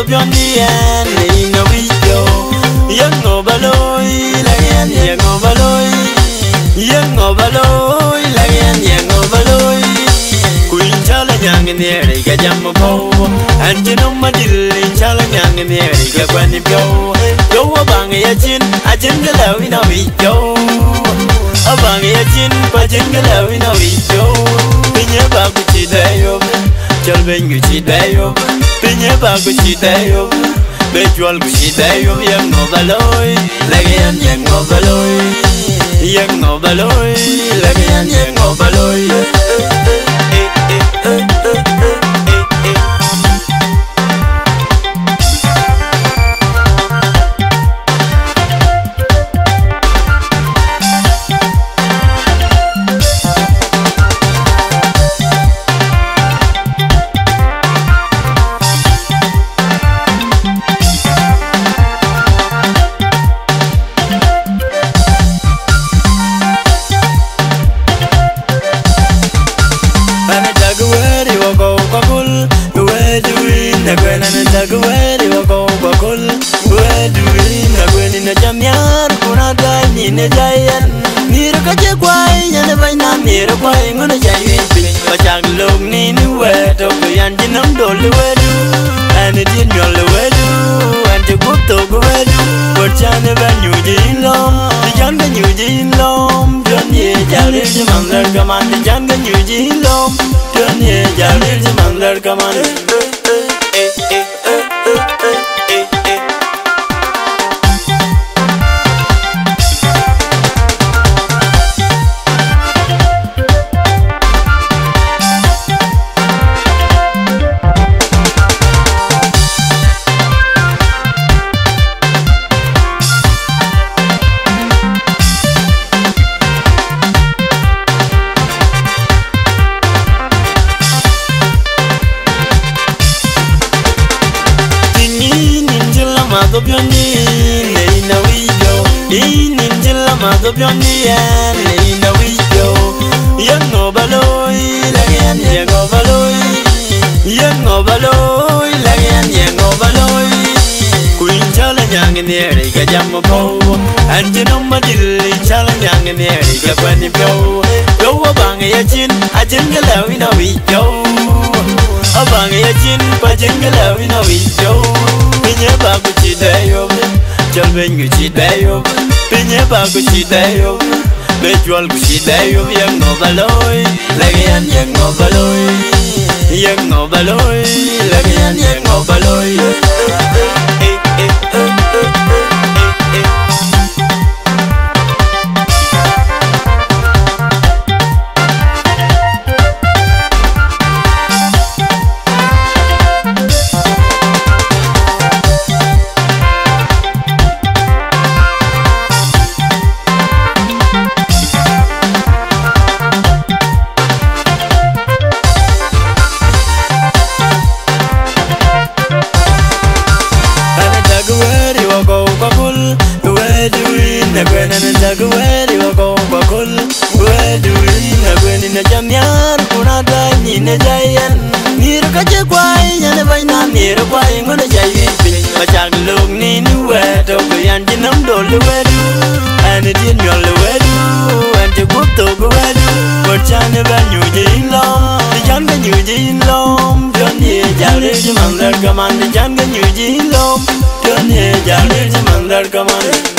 to Johnny and in a video. Young overloy, like young overloy. Young overloy, like young overloy. Queen Charlie young in the area, get jam of and you know my deal in Charlie young in the area, when you go. Go a bang a chin, I jingle out in a video. A bang a chin, but jingle out in a video. Pinya baguchi dayo, Jalben guchi dayo, Pinya baguchi dayo, Bejual guchi dayo, young overloy, like young overloy, young overloy, like young overloy. Ne jayan nir ka je kwai nyane vai na nir kwai ngone jayi pin ka chak lok ni ni we to ko yan jinam dol we du an din nyol we du an je gup to go we du ko chane ba nyu jin lom di jan ga nyu jin lom jon ye jale je manglar ka man di jan ga nyu jin lom jon ye jale je manglar ka man Johnny and in a video. Young overloy, like young overloy. Young overloy, like young overloy. Queen Charlie young in the area, get jam of and you know my deal, Charlie young in the area, when you go. Go a bang a chin, I jingle out in a video. A bang a chin, but jingle out in a video. In your baguchi dayo, Jalben guchi dayo. Pinya baguchi dayo, Bejual guchi dayo, young overloy, like young overloy, young overloy, like young overloy. Ne jayan nir ka je kwai nyane vai na nir kwai ngone jayi pin ma chak lok ni ni we to ko yan jinam dol we du an din nyol we du an je gup to go we du ko chane ba nyu jin lom di jan ga nyu jin lom jon ye jale je manglar ka man di jan ga nyu jin lom jon ye jale je manglar ka man